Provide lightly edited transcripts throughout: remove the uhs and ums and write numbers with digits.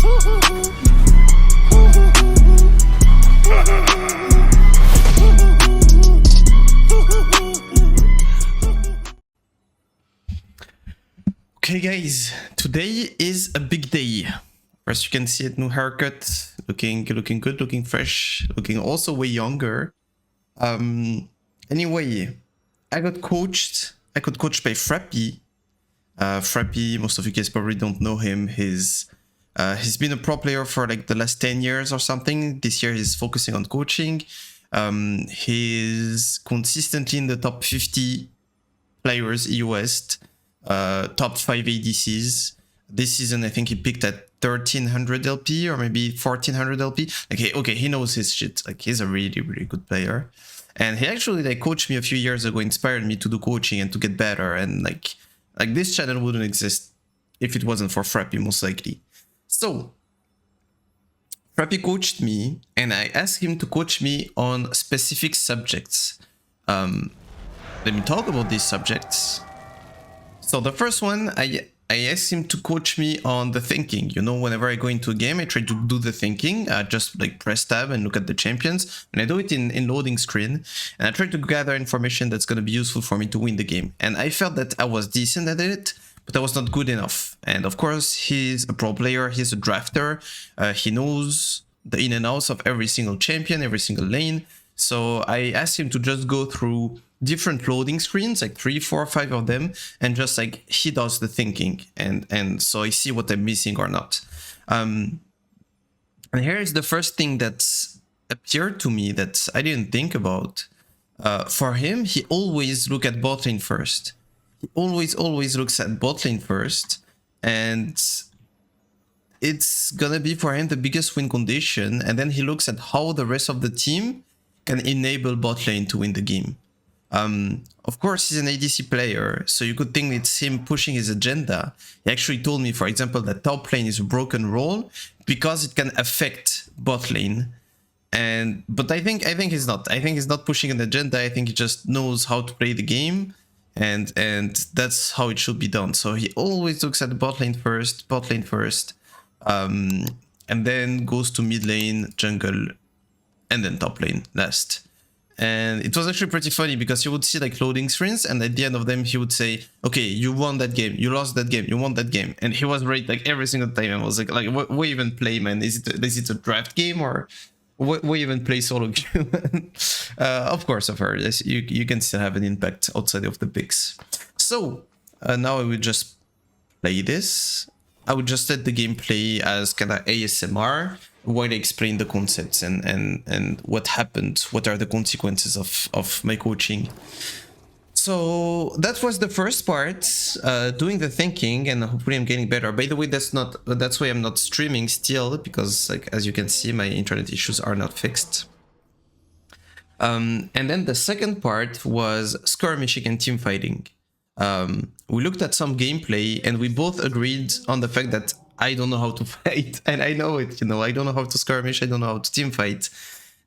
Okay guys, today is a big day. As you can see, a new haircut, looking good, looking fresh, looking also way younger. Anyway, I got coached by Frappy. Frappy, most of you guys probably don't know him. He's been a pro player for like the last 10 years or something. This year he's focusing on coaching. He's consistently in the top 50 players EU West. Top 5 ADCs. This season, I think he picked at 1300 LP or maybe 1400 LP. Okay, he knows his shit. Like, he's a really, really good player. And he actually like coached me a few years ago, inspired me to do coaching and to get better. And like this channel wouldn't exist if it wasn't for Frappy, most likely. So Frappy coached me, and I asked him to coach me on specific subjects. Let me talk about these subjects. So the first one, I asked him to coach me on the thinking. You know, whenever I go into a game, I try to do the thinking. I just like press tab and look at the champions. And I do it in loading screen. And I try to gather information that's going to be useful for me to win the game. And I felt that I was decent at it, but I was not good enough. And of course, he's a pro player. He's a drafter. He knows the in and outs of every single champion, every single lane. So I asked him to just go through different loading screens, like 3, 4, 5 of them, and just like he does the thinking, and so I see what I'm missing or not. And here is the first thing that's appeared to me that I didn't think about. For him, he always look at bot lane first. He always looks at bot lane first, and it's gonna be for him the biggest win condition. And then he looks at how the rest of the team can enable bot lane to win the game. Of course, he's an ADC player, so you could think it's him pushing his agenda. He actually told me, for example, that top lane is a broken role because it can affect bot lane. But I think he's not. I think he's not pushing an agenda. I think he just knows how to play the game, and that's how it should be done. So he always looks at the bot lane first, and then goes to mid lane, jungle, and then top lane last. And it was actually pretty funny because you would see like loading screens, and at the end of them he would say, okay, you won that game, you lost that game, you won that game. And he was right like every single time. I was like what even play, man? Is it a draft game, or what even play solo game? Of course, of her, you can still have an impact outside of the picks. So now I would just play this. I would just set the gameplay as kind of ASMR while I explain the concepts and what happened, what are the consequences of my coaching. So that was the first part, doing the thinking, and hopefully I'm getting better. By the way, that's why I'm not streaming still, because like as you can see, my internet issues are not fixed. And then the second part was skirmishing and team fighting. We looked at some gameplay and we both agreed on the fact that I don't know how to fight, and I know it, you know, I don't know how to skirmish, I don't know how to team fight.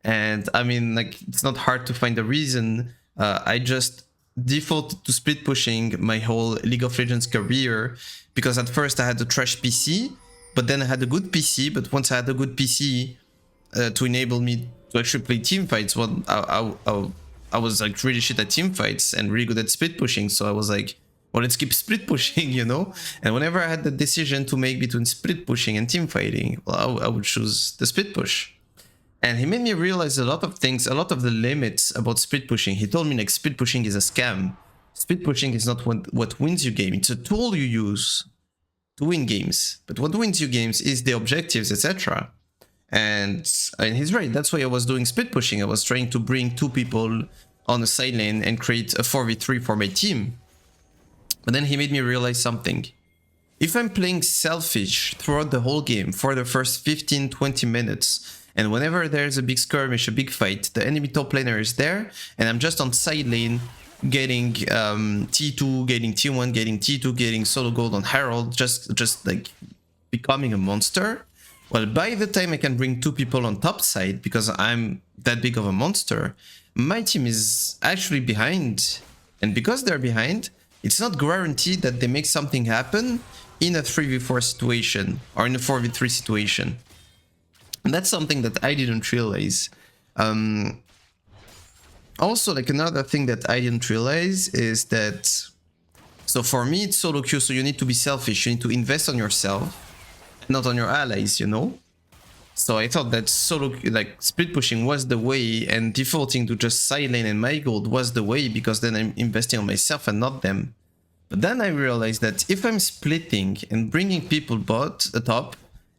And I mean, like, it's not hard to find a reason. I just defaulted to split pushing my whole League of Legends career, because at first I had a trash PC, but then I had a good PC. But once I had a good PC to enable me to actually play team fights, well, I was like really shit at team fights and really good at split pushing. So I was like, well, let's keep split pushing, you know? And whenever I had the decision to make between split pushing and team fighting, well, I would choose the split push. And he made me realize a lot of things, a lot of the limits about split pushing. He told me like split pushing is a scam. Split pushing is not what wins you game. It's a tool you use to win games. But what wins you games is the objectives, etc. And he's right. That's why I was doing split pushing. I was trying to bring 2 people on a side lane and create a 4v3 for my team. But then he made me realize something. If I'm playing selfish throughout the whole game for the first 15-20 minutes, and whenever there's a big skirmish, a big fight, the enemy top laner is there, and I'm just on side lane getting T2, getting T1, getting T2, getting solo gold on Herald, just like becoming a monster. Well, by the time I can bring 2 people on top side, because I'm that big of a monster, my team is actually behind. And because they're behind, it's not guaranteed that they make something happen, in a 3v4 situation or in a 4v3 situation. And that's something that I didn't realize. Also, like another thing that I didn't realize is that, so for me it's solo queue, so you need to be selfish, you need to invest on yourself, not on your allies, you know? So I thought that solo, like split pushing was the way, and defaulting to just side lane and my gold was the way, because then I'm investing on myself and not them. But then I realized that if I'm splitting and bringing people bot top,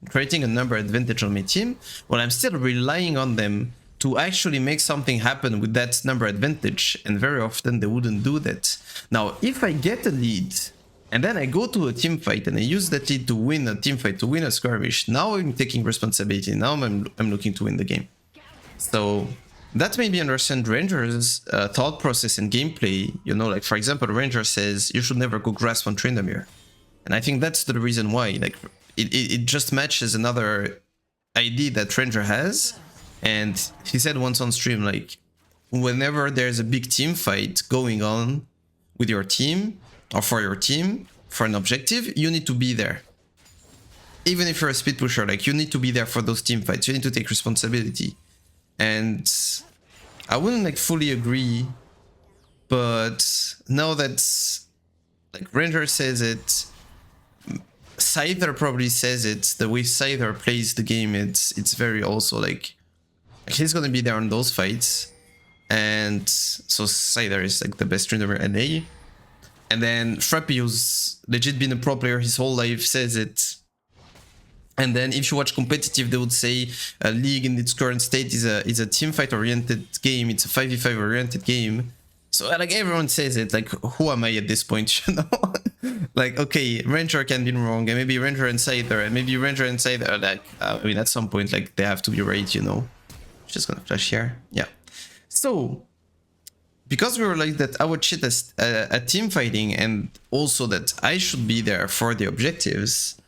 creating a number advantage on my team, well, I'm still relying on them to actually make something happen with that number advantage, and very often they wouldn't do that. Now, if I get a lead, and then I go to a team fight and I use that lead to win a team fight, to win a skirmish, now I'm taking responsibility, now I'm looking to win the game. So that made me understand Ranger's thought process and gameplay. You know, like for example, Ranger says you should never go grasp on Tryndamere. And I think that's the reason why, like it just matches another idea that Ranger has. And he said once on stream, like, whenever there's a big team fight going on with your team or for your team for an objective, you need to be there. Even if you're a speed pusher, like you need to be there for those team fights. You need to take responsibility. And I wouldn't like fully agree, but now that like Ranger says it, Scyther probably says it, the way Scyther plays the game, it's very also like he's gonna be there on those fights. And so Scyther is like the best Tryndamere NA. And then Frappy, who's legit been a pro player his whole life, says it. And then if you watch competitive, they would say a League in its current state is a team fight oriented game, it's a 5v5 oriented game. So like everyone says it, like who am I at this point, you know? Like, okay, Ranger can be wrong, and maybe Ranger and Scyther, and maybe Ranger and Scyther are like, I mean, at some point, like, they have to be right, you know? Just gonna flash here, yeah. So, because we realized that our shit is a team fighting, and also that I should be there for the objectives,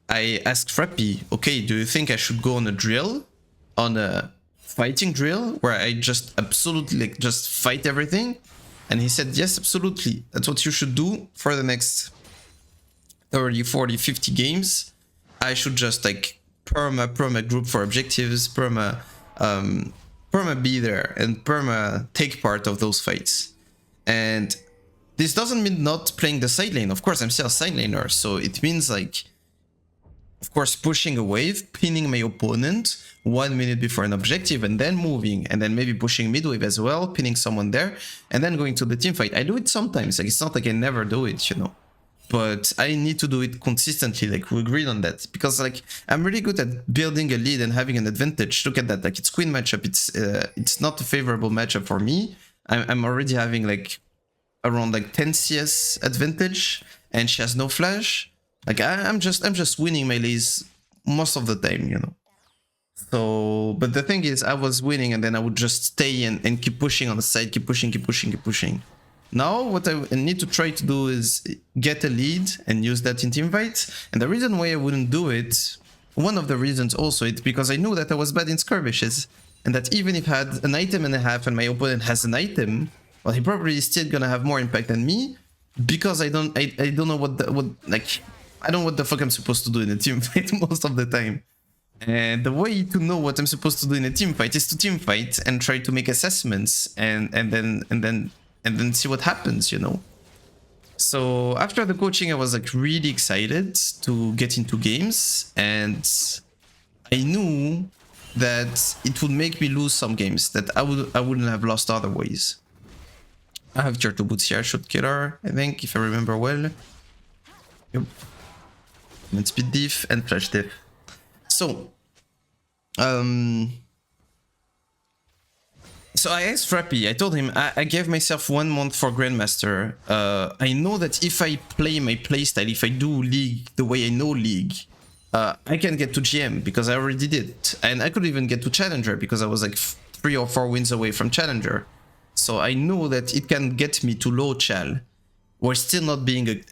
I asked Frappy, okay, do you think I should go on a drill? On a fighting drill, where I just absolutely, like, just fight everything? And he said, yes, absolutely. That's what you should do for the next 30, 40, 50 games. I should just like perma group for objectives, perma be there, and perma take part of those fights. And this doesn't mean not playing the side lane. Of course, I'm still a side laner. So it means like, of course, pushing a wave, pinning my opponent 1 minute before an objective, and then moving, and then maybe pushing mid wave as well, pinning someone there, and then going to the team fight. I do it sometimes, like it's not like I never do it, you know, but I need to do it consistently, like we agreed on that, because like I'm really good at building a lead and having an advantage. Look at that, like it's Quinn matchup, it's not a favorable matchup for me. I'm already having like around like 10 CS advantage, and she has no flash. Like I'm just winning my lanes most of the time, you know. So, but the thing is, I was winning, and then I would just stay and keep pushing on the side, keep pushing. Now, what I need to try to do is get a lead and use that in team fights. And the reason why I wouldn't do it, one of the reasons also, it's because I knew that I was bad in skirmishes, and that even if I had an item and a half and my opponent has an item, well, he probably is still gonna have more impact than me, because I don't know I don't know what the fuck I'm supposed to do in a team fight most of the time. And the way to know what I'm supposed to do in a team fight is to team fight and try to make assessments and then see what happens, you know. So after the coaching, I was like really excited to get into games, and I knew that it would make me lose some games that I wouldn't have lost otherwise. I have tier 2 boots here, shot killer, I think, if I remember well. Yep. And speed diff and flash diff. So, so I asked Frappy, I told him I gave myself 1 month for Grandmaster. I know that if I play my playstyle, if I do League the way I know League, I can get to GM because I already did it. And I could even get to Challenger because I was like 3 or 4 wins away from Challenger. So I know that it can get me to low Chal, while still not being a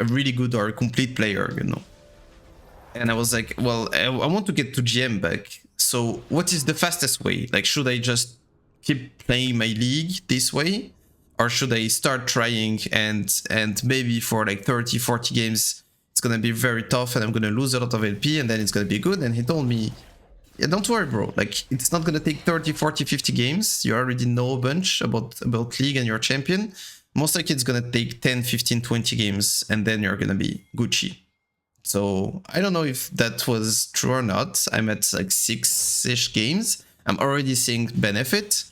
really good or a complete player, you know. And I was like, well, I want to get to GM back. So what is the fastest way? Like, should I just keep playing my league this way? Or should I start trying and maybe for like 30, 40 games, it's gonna be very tough and I'm gonna lose a lot of LP and then it's gonna be good. And he told me, yeah, don't worry, bro. Like, it's not gonna take 30, 40, 50 games. You already know a bunch about League and you're champion. Most likely it's gonna take 10, 15, 20 games and then you're gonna be Gucci. So I don't know if that was true or not. I'm at like 6-ish games. I'm already seeing benefit,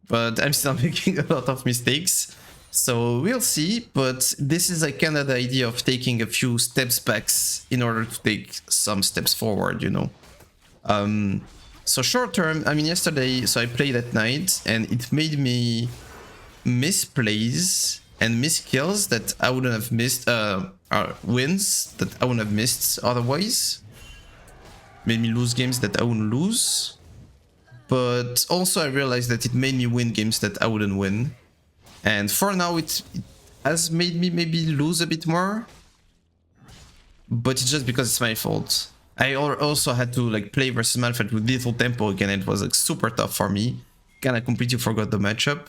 but I'm still making a lot of mistakes. So we'll see, but this is like kind of the idea of taking a few steps back in order to take some steps forward, you know. So short term, I mean, yesterday, so I played at night and it made me miss plays and miss kills that I wouldn't have missed, wins that I wouldn't have missed otherwise. Made me lose games that I wouldn't lose. But also I realized that it made me win games that I wouldn't win. And for now it has made me maybe lose a bit more. But it's just because it's my fault. I also had to like play versus Malphite with little tempo again. It was like super tough for me. Kinda completely forgot the matchup.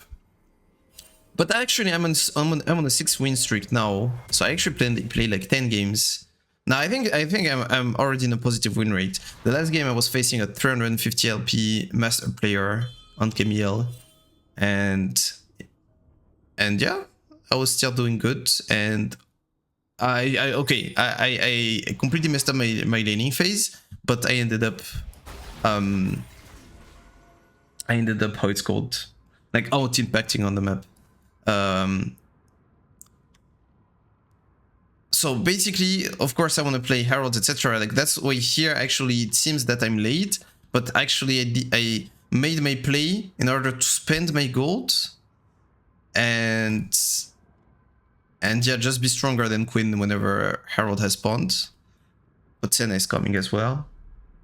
But actually I'm on a 6-win streak now. So I actually play like 10 games. Now I think I'm already in a positive win rate. The last game I was facing a 350 LP master player on Camille, and yeah, I was still doing good. And I completely messed up my laning phase, but I ended up how it's called, like out impacting on the map. So basically, of course, I want to play Heralds, etc. Like that's why here actually it seems that I'm late, but actually I made my play in order to spend my gold and yeah, just be stronger than Quinn whenever Herald has spawned. But Senna is coming as well,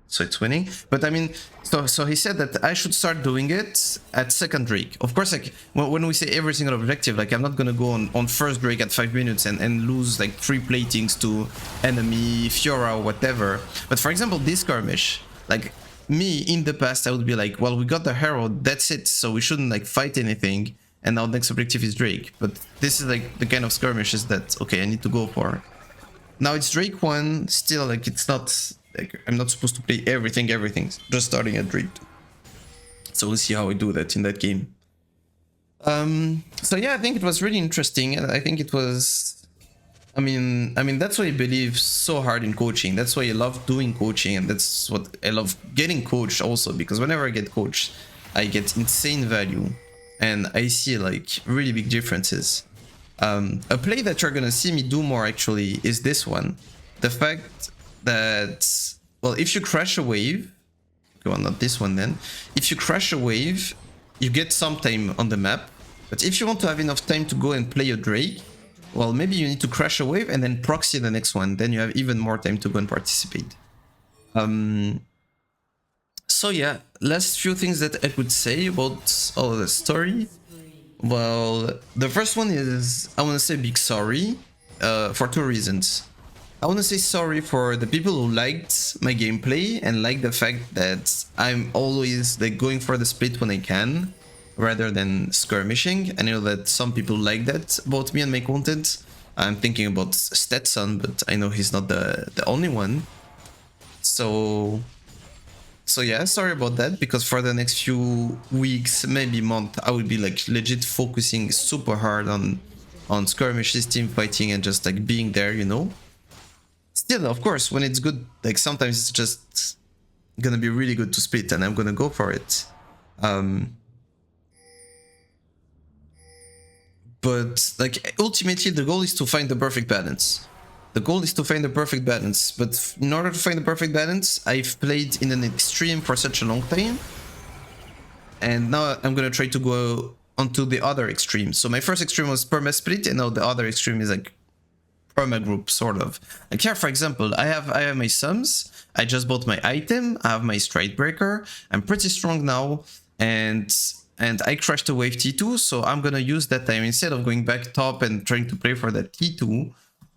so it's winning. But I mean, so he said that I should start doing it at second Drake. Of course, like when we say every single objective, like I'm not gonna go on first Drake at 5 minutes and lose like 3 platings to enemy, Fiora or whatever. But for example, this skirmish, like me in the past, I would be like, well, we got the Herald, that's it, so we shouldn't like fight anything. And our next objective is Drake. But this is like the kind of skirmishes that, okay, I need to go for. Now it's Drake 1, still like it's not, like I'm not supposed to play everything, just starting at Drake 2. So we'll see how I do that in that game. So yeah, I think it was really interesting. I think it was, I mean that's why I believe so hard in coaching. That's why I love doing coaching, and that's what I love getting coached also, because whenever I get coached, I get insane value. And I see like really big differences. A play that you're gonna see me do more actually is this one. The fact that, well, if you crash a wave, well, not this one then. If you crash a wave, you get some time on the map. But if you want to have enough time to go and play a Drake, well, maybe you need to crash a wave and then proxy the next one. Then you have even more time to go and participate. So yeah, last few things that I could say about all of the story. Well, the first one is I want to say big sorry for 2 reasons. I want to say sorry for the people who liked my gameplay and like the fact that I'm always like going for the split when I can rather than skirmishing. I know that some people like that about me and my content. I'm thinking about Stetson, but I know he's not the only one. So yeah, sorry about that, because for the next few weeks, maybe month, I will be like legit focusing super hard on skirmishes, team fighting, and just like being there, you know. Still, of course, when it's good, like sometimes it's just gonna be really good to split, and I'm gonna go for it. But like ultimately, the goal is to find the perfect balance. The goal is to find the perfect balance, but in order to find the perfect balance, I've played in an extreme for such a long time, and now I'm gonna try to go onto the other extreme. So my first extreme was perma split, and now the other extreme is like perma group, sort of. Like here, for example, I have my sums. I just bought my item. I have my stride breaker. I'm pretty strong now, and I crashed a wave T2, so I'm gonna use that time instead of going back top and trying to play for that T2.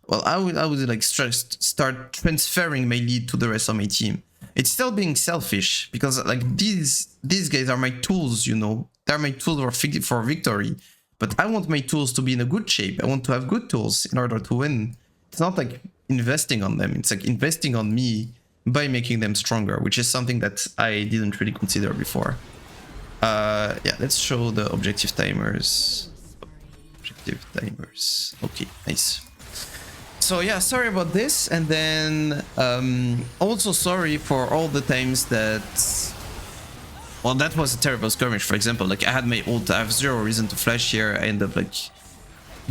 Well, I would like start transferring my lead to the rest of my team. It's still being selfish, because like these guys are my tools, you know. They're my tools for victory. But I want my tools to be in a good shape. I want to have good tools in order to win. It's not like investing on them. It's like investing on me by making them stronger, which is something that I didn't really consider before. Yeah, let's show the objective timers. Objective timers. Okay, nice. So yeah, sorry about this, and then also sorry for all the times that, well, that was a terrible skirmish. For example, like I had my ult, I have zero reason to flash here, I end up like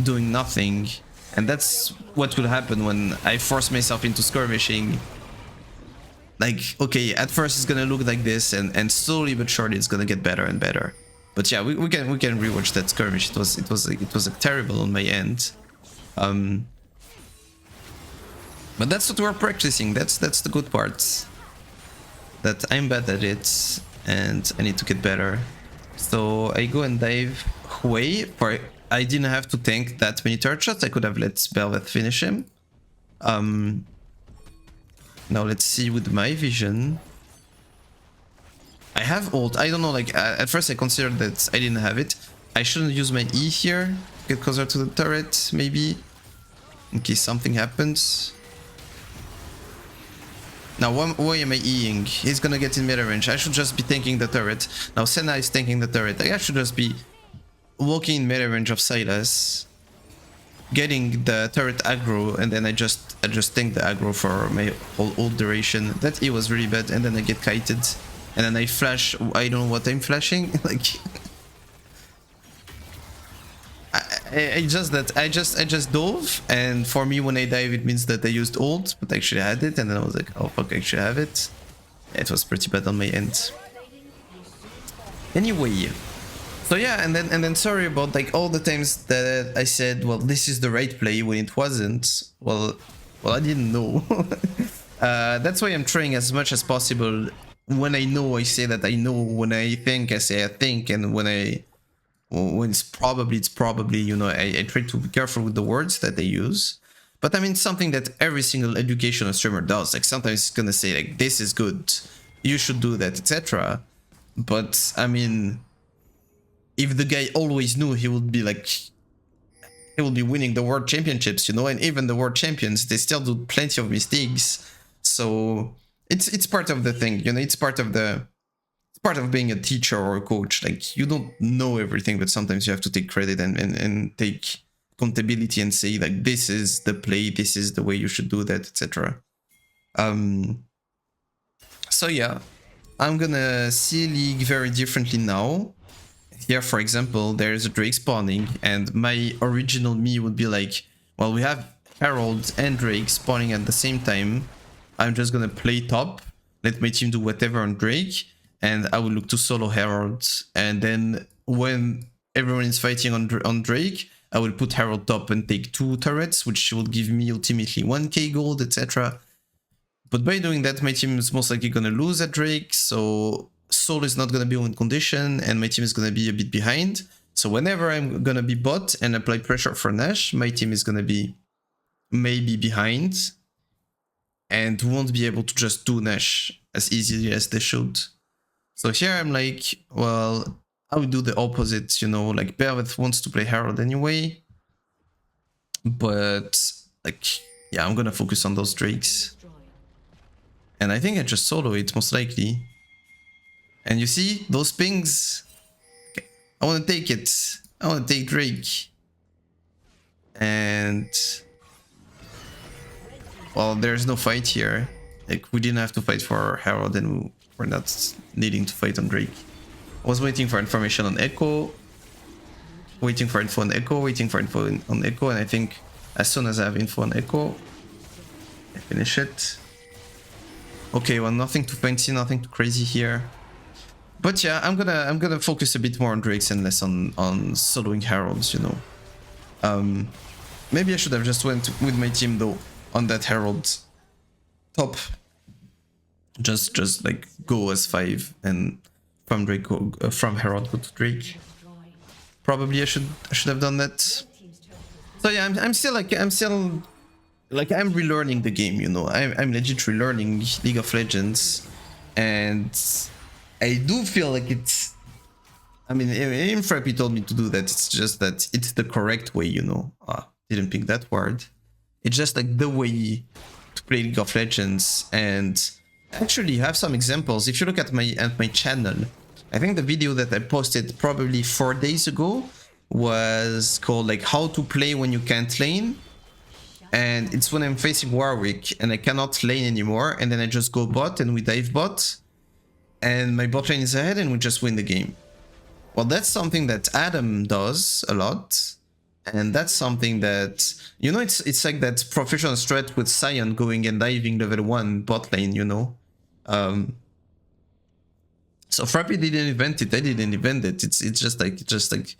doing nothing, and that's what will happen when I force myself into skirmishing. Like, okay, at first it's gonna look like this, and slowly but surely it's gonna get better and better. But yeah, we can rewatch that skirmish. It was like, terrible on my end. But that's what we're practicing. That's the good part. That I'm bad at it, and I need to get better. So I go and dive Hui. For I didn't have to tank that many turret shots. I could have let Belveth finish him. Now let's see with my vision. I have ult. I don't know, like at first I considered that I didn't have it. I shouldn't use my E here. Get closer to the turret, maybe. In case something happens. Now, why am I Eing? He's gonna get in meta range. I should just be tanking the turret. Now, Senna is tanking the turret. I should just be walking in meta range of Silas, getting the turret aggro, and then I just tank the aggro for my whole duration. That E was really bad, and then I get kited, and then I flash. I don't know what I'm flashing. Like, I just dove, and for me when I dive it means that I used ult, but I actually had it, and then I was like, oh fuck, I actually have it. It was pretty bad on my end. Anyway, so yeah, and then sorry about like all the times that I said, well, this is the right play when it wasn't. Well, I didn't know. That's why I'm trying as much as possible. When I know, I say that I know. When I think, I say I think, and when it's probably, you know, I try to be careful with the words that I use. But I mean, something that every single educational streamer does. Like, sometimes it's gonna say, like, this is good, you should do that, etc. But, I mean, if the guy always knew, he would be, like, he will be winning the world championships, you know? And even the world champions, they still do plenty of mistakes. So, it's part of the thing, you know? It's part of being a teacher or a coach. Like, you don't know everything, but sometimes you have to take credit and take accountability and say, like, this is the play, this is the way you should do that, etc. So yeah, I'm gonna see League very differently now. Here, for example, there's a Drake spawning, and my original me would be like, well, we have Herald and Drake spawning at the same time. I'm just gonna play top, let my team do whatever on Drake, and I will look to solo Herald. And then when everyone is fighting on Drake, I will put Herald top and take 2 turrets, which will give me ultimately 1k gold, etc. But by doing that, my team is most likely gonna lose at Drake, so solo is not gonna be on condition, and my team is gonna be a bit behind. So whenever I'm gonna be bot and apply pressure for Nash, my team is gonna be maybe behind, and won't be able to just do Nash as easily as they should. So here I'm like, well, I would do the opposite, you know, like Belveth wants to play Herald anyway. But, like, yeah, I'm gonna focus on those Drakes. And I think I just solo it, most likely. And you see, those pings, okay, I wanna take it. I wanna take Drake. And, well, there's no fight here. Like, we didn't have to fight for Herald, and we're not needing to fight on Drake. I was waiting for information on Echo, waiting for info on Echo, waiting for info on Echo, and I think as soon as I have info on Echo, I finish it. Okay, well, nothing too fancy, nothing too crazy here. But yeah, I'm gonna focus a bit more on Drakes and less on soloing Heralds, you know. Maybe I should have just went with my team though on that Herald top. Just like go as 5 and from Drake go, from Herald go to Drake. Probably I should have done that. So yeah, I'm still I'm relearning the game, you know. I'm legit relearning League of Legends, and I do feel like it's, I mean, in Frappy told me to do that. It's just that it's the correct way, you know. Didn't pick that word. It's just like the way to play League of Legends. And actually you have some examples. If you look at my channel, I think the video that I posted probably 4 days ago was called like how to play when you can't lane. And it's when I'm facing Warwick and I cannot lane anymore, and then I just go bot and we dive bot and my bot lane is ahead and we just win the game. Well, that's something that Adam does a lot, and that's something that, you know, it's like that professional strat with Sion going and diving level 1 bot lane, you know. So Frappy didn't invent it, I didn't invent it. It's just like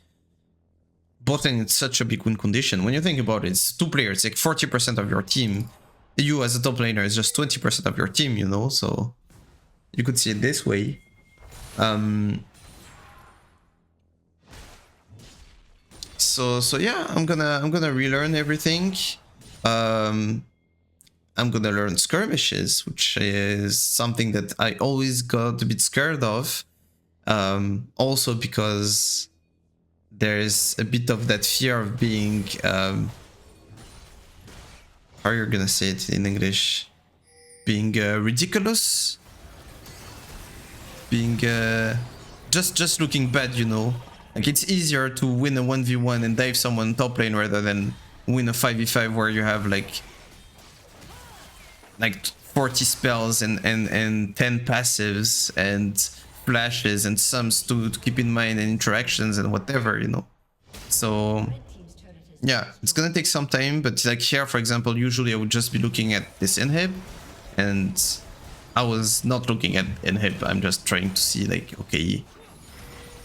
bot lane is such a big win condition. When you think about it, it's 2 players, like 40% of your team. You as a top laner is just 20% of your team, you know, so you could see it this way. So yeah, I'm gonna relearn everything. I'm gonna learn skirmishes, which is something that I always got a bit scared of. Also because there's a bit of that fear of being how are you gonna say it in English? Being ridiculous, being just looking bad, you know. Like, it's easier to win a 1v1 and dive someone top lane rather than win a 5v5 where you have like 40 spells and 10 passives and flashes and sums to keep in mind and interactions and whatever, you know. So yeah, it's gonna take some time, but like here, for example, usually I would just be looking at this inhib, and I was not looking at inhib. I'm just trying to see like, okay,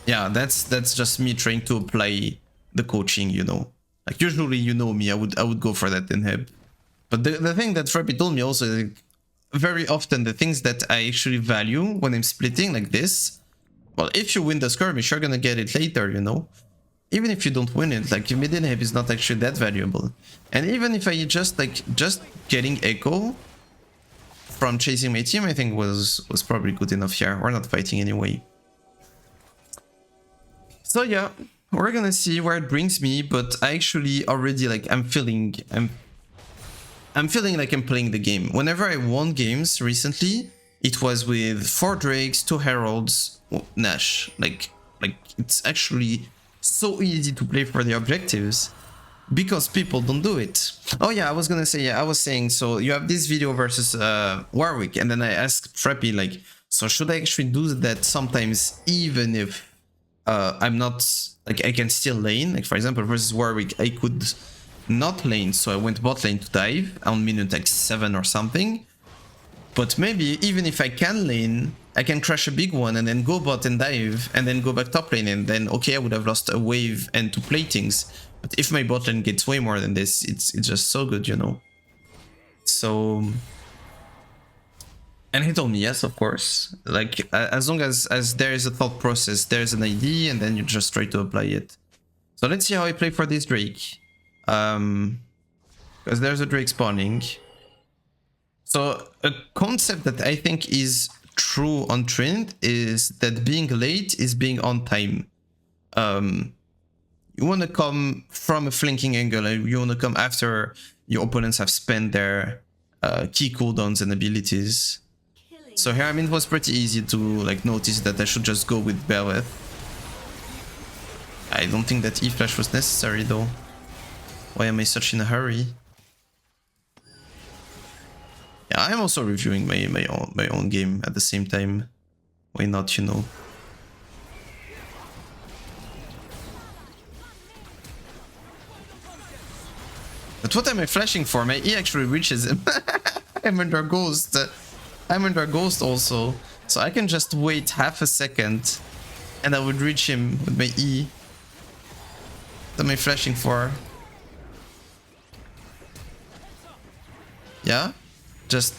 yeah, that's just me trying to apply the coaching, you know. Like, usually, you know me, I would go for that inhib. But the thing that Frappy told me also is, like, very often the things that I actually value when I'm splitting like this, well, if you win the skirmish, you're gonna get it later, you know. Even if you don't win it, like, your mid inhib is not actually that valuable. And even if I just getting echo from chasing my team, I think was probably good enough here. We're not fighting anyway. So yeah, we're gonna see where it brings me, but I actually already, like, I'm feeling like I'm playing the game. Whenever I won games recently, it was with 4 Drakes, 2 Heralds, Nash. Like it's actually so easy to play for the objectives because people don't do it. Oh yeah, I was gonna say, yeah, I was saying, so you have this video versus Warwick, and then I asked Frappy, like, so should I actually do that sometimes even if I'm not, like, I can still lane? Like, for example, versus Warwick, I could not lane, so I went bot lane to dive on minute like 7 or something. But maybe even if I can lane, I can crash a big one and then go bot and dive and then go back top lane, and then okay, I would have lost a wave and 2 platings. But if my bot lane gets way more than this, it's just so good, you know. So, and he told me yes, of course. Like, as long as there is a thought process, there's an idea, and then you just try to apply it. So let's see how I play for this Drake. Because there's a Drake spawning. So a concept that I think is true on Trynd is that being late is being on time. You want to come from a flanking angle, you want to come after your opponents have spent their key cooldowns and abilities. So here, I mean, it was pretty easy to, like, notice that I should just go with Belveth. I don't think that E-Flash was necessary though. Why am I such in a hurry? Yeah, I'm also reviewing my own game at the same time. Why not, you know? But what am I flashing for? My E actually reaches him. I'm under Ghost. I'm under Ghost also. So I can just wait half a second and I would reach him with my E. What am I flashing for? Yeah? Just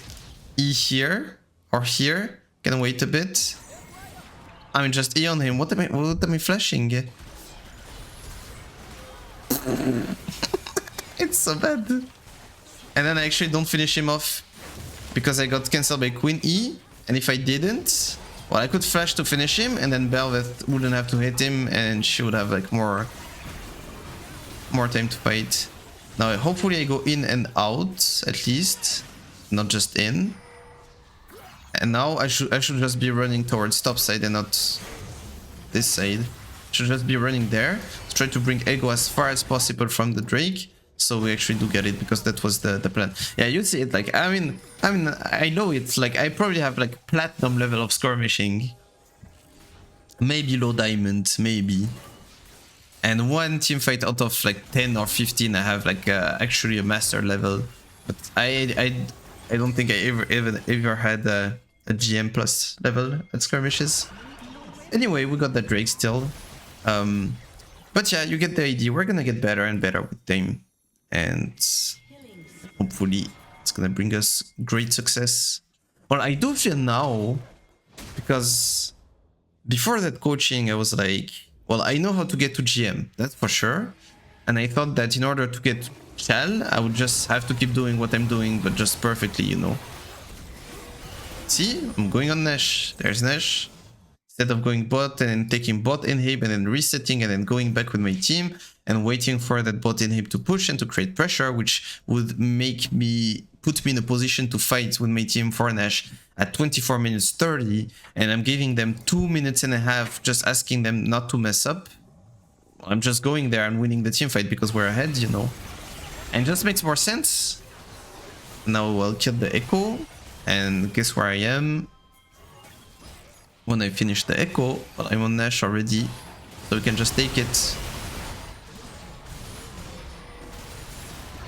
E here or here. Can wait a bit. I mean, just E on him. What am I flashing? It's so bad. And then I actually don't finish him off because I got cancelled by Quinn E. And if I didn't, well, I could flash to finish him, and then Belveth wouldn't have to hit him, and she would have, like, more time to fight. Now, hopefully I go in and out, at least. Not just in. And now I should just be running towards top side and not this side. Should just be running there. Let's try to bring Ego as far as possible from the Drake. So we actually do get it, because that was the plan. Yeah, you see it, like, I mean, I know it's like, I probably have like platinum level of skirmishing. Maybe low diamond, maybe. And one team fight out of like 10 or 15, I have like actually a master level. But I don't think I ever had a GM plus level at skirmishes. Anyway, we got that Drake still. But yeah, you get the idea. We're gonna get better and better with time. And hopefully it's gonna bring us great success. Well, I do feel now, because before that coaching, I was like, well, I know how to get to GM, that's for sure. And I thought that in order to get Chal, I would just have to keep doing what I'm doing, but just perfectly, you know. See, I'm going on Nash. There's Nash. Instead of going bot and then taking bot inhib and then resetting and then going back with my team and waiting for that bot inhib to push and to create pressure, which would make me put me in a position to fight with my team for Nash at 24 minutes 30, and I'm giving them 2 minutes and a half just asking them not to mess up. I'm just going there and winning the team fight because we're ahead, you know. And just makes more sense. Now I'll kill the Echo, and guess where I am? When I finish the Echo, well, I'm on Nash already, so we can just take it.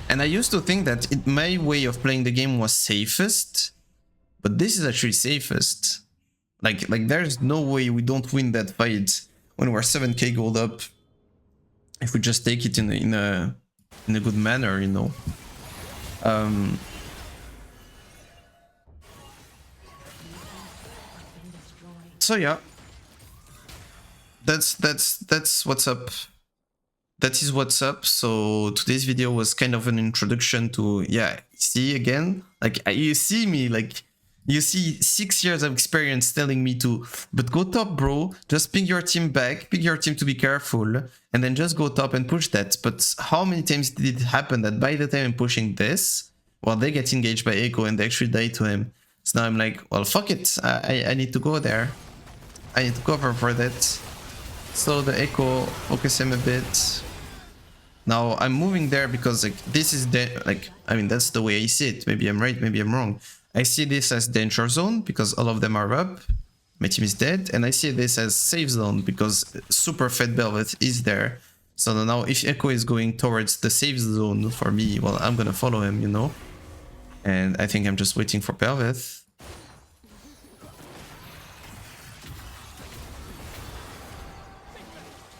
And I used to think that my way of playing the game was safest, but this is actually safest. Like there's no way we don't win that fight when we're 7k gold up if we just take it in a good manner, you know. So yeah, that's what's up. That is what's up. So today's video was kind of an introduction to, yeah, see again, like you see me, like you see 6 years of experience telling me to, but go top, bro, just ping your team back, ping your team to be careful, and then just go top and push that. But how many times did it happen that by the time I'm pushing this, well, they get engaged by Echo and they actually die to him. So now I'm like, well, fuck it, I need to go there. I need to cover for that. So the Echo, focus him a bit. Now I'm moving there because like this is the, like, I mean, that's the way I see it. Maybe I'm right, maybe I'm wrong. I see this as danger zone because all of them are up. My team is dead. And I see this as safe zone because super fed Belvet is there. So now if Echo is going towards the safe zone for me, well, I'm gonna follow him, you know. And I think I'm just waiting for Belvet.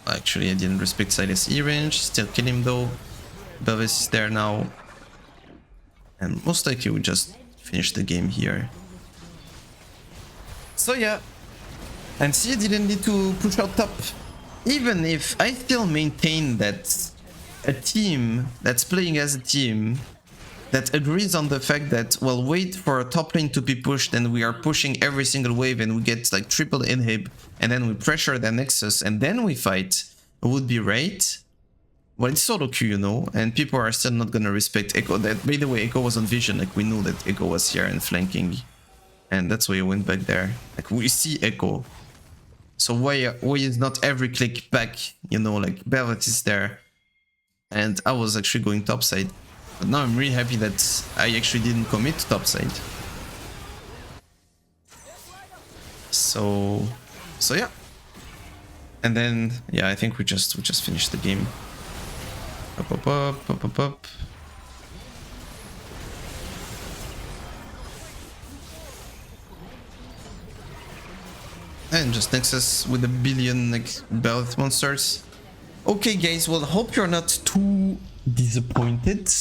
Actually, I didn't respect Silas E range. Still kill him though. Belvis is there now. And most likely we just finish the game here. So yeah. And see, I didn't need to push out top. Even if I still maintain that a team that's playing as a team that agrees on the fact that, well, wait for a top lane to be pushed and we are pushing every single wave and we get like triple inhib and then we pressure the Nexus and then we fight, would be right. Well, it's solo queue, you know, and people are still not gonna respect Echo. That, by the way, Echo was on vision, like we knew that Echo was here and flanking. And that's why I went back there. Like we see Echo. So why is not every click back, you know, like Belvet is there. And I was actually going topside. But now I'm really happy that I actually didn't commit to topside. So yeah. And then yeah, I think we just finished the game. Up. And just Nexus with a billion like Belvet monsters. Okay guys, well, hope you're not too disappointed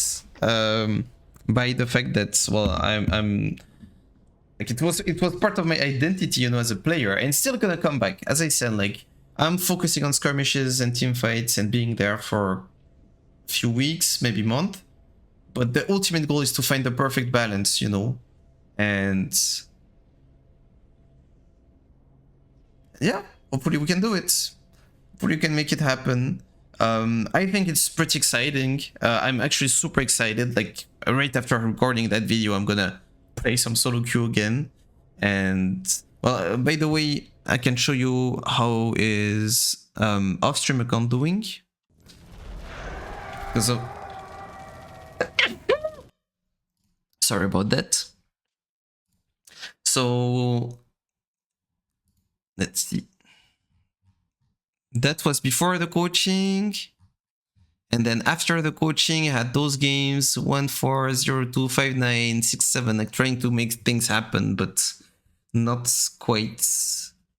by the fact that, well, I'm like it was part of my identity, you know, as a player, and still gonna come back. As I said, like I'm focusing on skirmishes and team fights and being there for a few weeks, maybe month, but the ultimate goal is to find the perfect balance, you know. And yeah, hopefully we can do it. Hopefully we can make it happen. I think it's pretty exciting. I'm actually super excited. Like right after recording that video, I'm gonna play some solo queue again. And well, by the way, I can show you how is off-stream account doing. Because of sorry about that. So let's see. That was before the coaching. And then after the coaching, I had those games 1, 4, 0, 2, 5, 9, 6, 7, like trying to make things happen, but not quite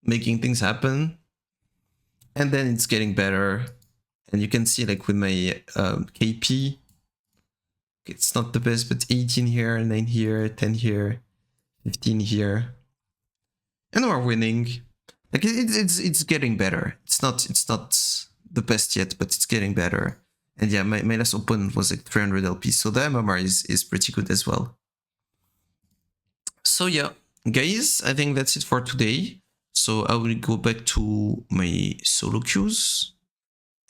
making things happen. And then it's getting better. And you can see like with my KP, it's not the best, but 18 here, 9 here, 10 here, 15 here. And we're winning. Like it's getting better. It's not the best yet, but it's getting better. And yeah, my last opponent was like 300 LP, so the MMR is pretty good as well. So yeah, guys, I think that's it for today. So I will go back to my solo queues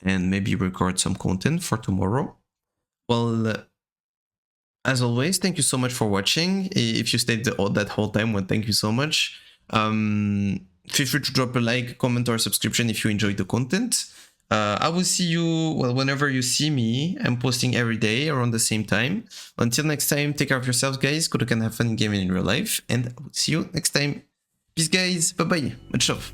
and maybe record some content for tomorrow. Well, as always, thank you so much for watching. If you stayed that whole time, well, thank you so much. Feel free to drop a like, comment, or subscription if you enjoyed the content. I will see you, well, whenever you see me. I'm posting every day around the same time. Until next time, take care of yourselves, guys. Good luck and have fun in gaming in real life. And I will see you next time. Peace, guys. Bye-bye. Much love.